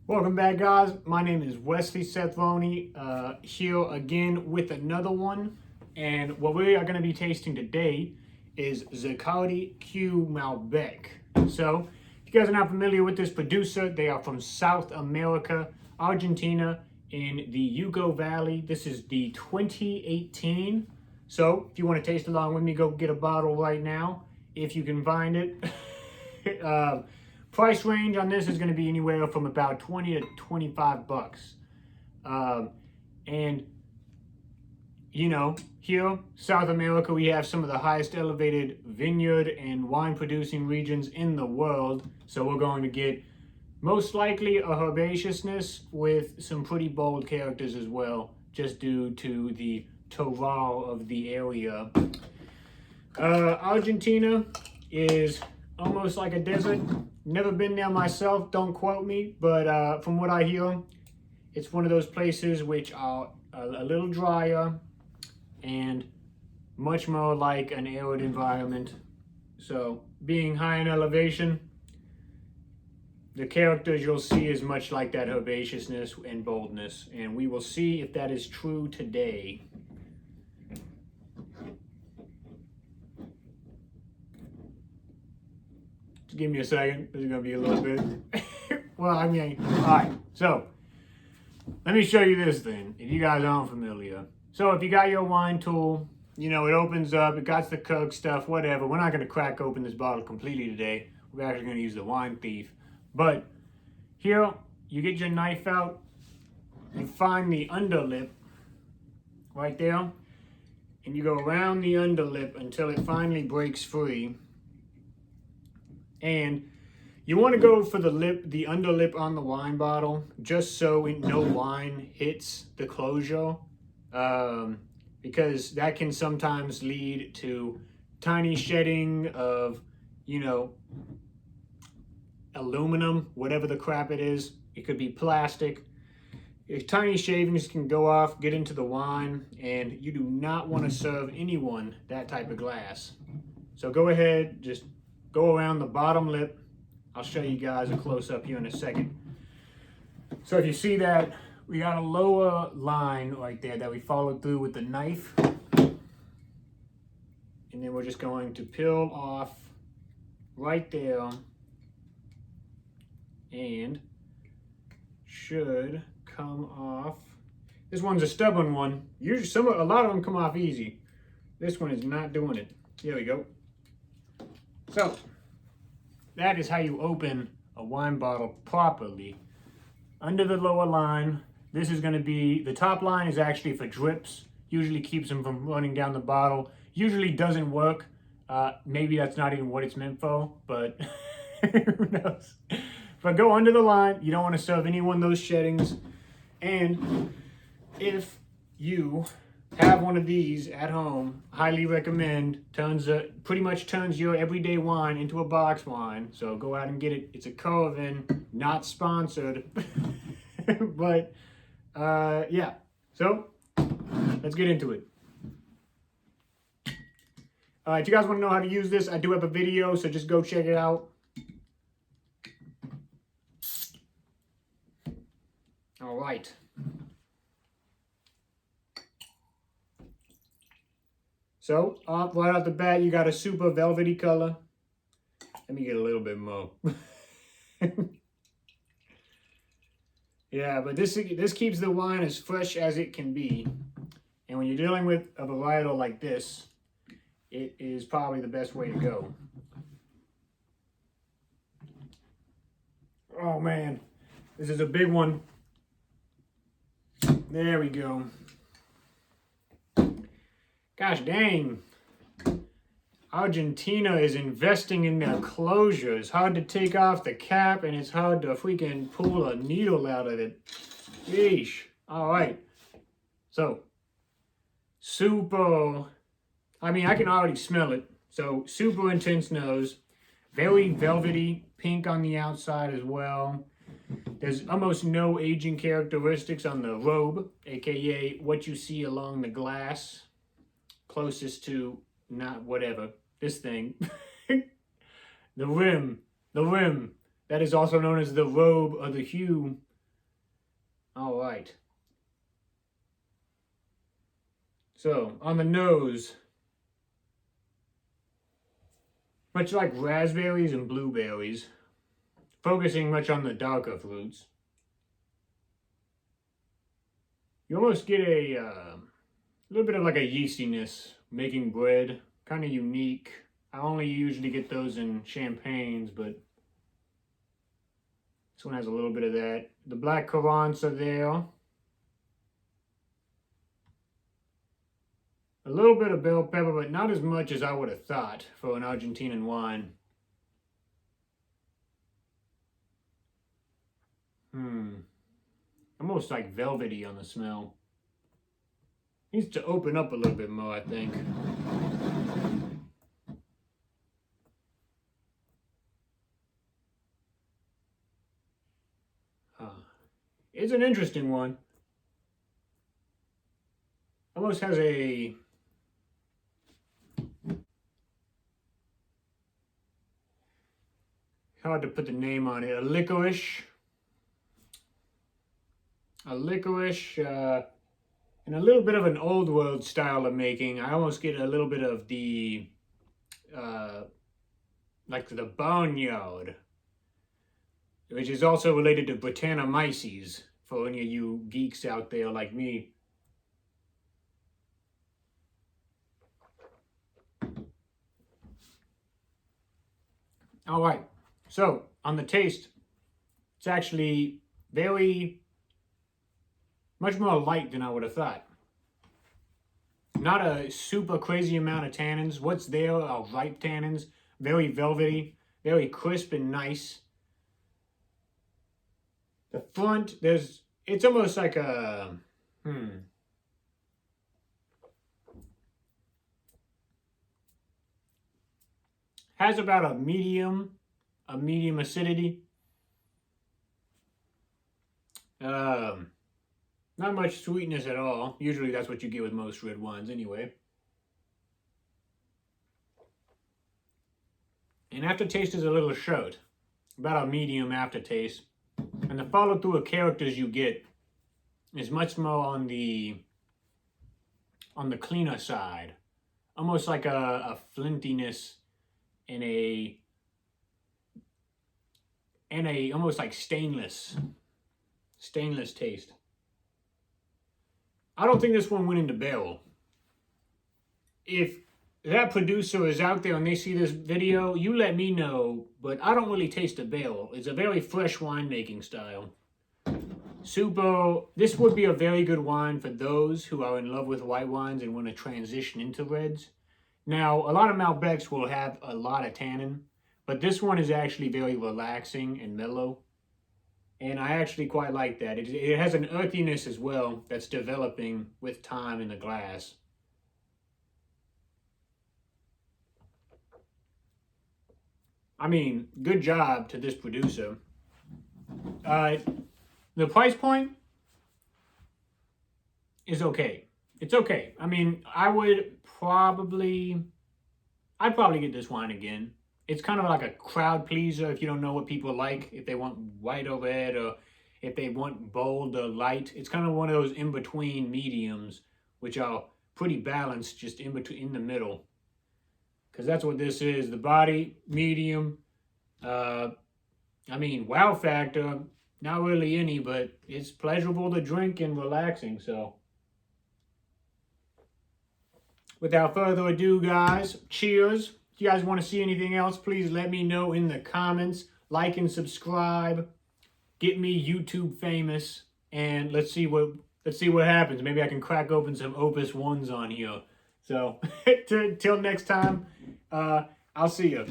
Welcome back, guys. My name is Wesley Seth Roney, here again with another one. And what we are going to be tasting today is Zuccardi Q Malbec. So, if you guys are not familiar with this producer, they are from South America, Argentina, in the Ugo Valley. This is the 2018. So, if you want to taste along with me, go get a bottle right now, if you can find it. Price range on this is going to be anywhere from about 20 to 25 bucks. And, you know, here, South America, we have some of the highest elevated vineyard and wine producing regions in the world. So we're going to get most likely a herbaceousness with some pretty bold characters as well, just due to the terroir of the area. Argentina is almost like a desert. Never been there myself, don't quote me, but from what I hear, it's one of those places which are a little drier and much more like an arid environment. So, being high in elevation, the characters you'll see is much like that herbaceousness and boldness, and we will see if that is true today. Give me a second. This is going to be a little bit. Well, I mean, all right. So, let me show you this thing, if you guys aren't familiar. So, if you got your wine tool, you know, it opens up, it got the cork stuff, whatever. We're not going to crack open this bottle completely today. We're actually going to use the wine thief. But, here, you get your knife out, you find the underlip, right there, and you go around the underlip until it finally breaks free. And you want to go for the underlip on the wine bottle, just so no wine hits the closure, because that can sometimes lead to tiny shedding of, you know, aluminum, whatever the crap it is. It could be plastic. Tiny shavings can go off, get into the wine, and you do not want to serve anyone that type of glass. So go ahead, just go around the bottom lip. I'll show you guys a close-up here in a second. So if you see that, we got a lower line right there that we followed through with the knife. And then we're just going to peel off right there. And should come off. This one's a stubborn one. Usually a lot of them come off easy. This one is not doing it. Here we go. So, that is how you open a wine bottle properly. Under the lower line, this is going to be, the top line is actually for drips. Usually keeps them from running down the bottle. Usually doesn't work. Maybe that's not even what it's meant for, but who knows. But go under the line. You don't want to serve anyone those sheddings. And if you have one of these at home, highly recommend. Pretty much turns your everyday wine into a box wine. So go out and get it. It's a Coven, not sponsored. But yeah. So let's get into it. If you guys want to know how to use this, I do have a video, so just go check it out. All right. So, right off the bat, you got a super velvety color. Let me get a little bit more. Yeah, but this keeps the wine as fresh as it can be. And when you're dealing with a varietal like this, it is probably the best way to go. Oh man, this is a big one. There we go. Gosh dang. Argentina is investing in their closure. It's hard to take off the cap and it's hard to freaking pull a needle out of it. Yeesh. Alright. So, super, I mean, I can already smell it. So, super intense nose. Very velvety, pink on the outside as well. There's almost no aging characteristics on the robe, aka what you see along the glass. Closest to, not whatever, this thing. The rim, that is also known as the robe or the hue All right. So, on the nose, much like raspberries and blueberries, focusing much on the darker fruits, you almost get a little bit of like a yeastiness, making bread, kind of unique. I only usually get those in champagnes, but this one has a little bit of that. The black currants are there. A little bit of bell pepper, but not as much as I would have thought for an Argentinian wine. Almost like velvety on the smell. Needs to open up a little bit more, I think. It's an interesting one. Almost has a hard to put the name on it. A licorice, and a little bit of an old world style of making. I almost get a little bit of the like the barnyard, which is also related to Brettanomyces for any of you geeks out there like me. All right, so on the taste, it's actually much more light than I would have thought. Not a super crazy amount of tannins. What's there are ripe tannins, very velvety, very crisp and nice. The front, it's almost like a, has about a medium acidity. Not much sweetness at all. Usually that's what you get with most red wines anyway. And aftertaste is a little short, about a medium aftertaste. And the follow through of characters you get is much more on the cleaner side. Almost like a flintiness and a almost like stainless taste. I don't think this one went into barrel. If that producer is out there and they see this video, you let me know, but I don't really taste a barrel. It's a very fresh winemaking style. This would be a very good wine for those who are in love with white wines and want to transition into reds. Now, a lot of Malbecs will have a lot of tannin, but this one is actually very relaxing and mellow. And I actually quite like that. It has an earthiness as well that's developing with time in the glass. I mean, good job to this producer. The price point is okay. It's okay. I mean, I'd probably get this wine again. It's kind of like a crowd pleaser if you don't know what people like, if they want white or red, or if they want bold or light. It's kind of one of those in-between mediums, which are pretty balanced, just in the middle. Because that's what this is. The body, medium. I mean, wow factor, not really any, but it's pleasurable to drink and relaxing, so. Without further ado, guys, cheers. If you guys want to see anything else, please let me know in the comments. Like and subscribe. Get me YouTube famous, and let's see what happens. Maybe I can crack open some Opus 1s on here. So, till next time, I'll see you.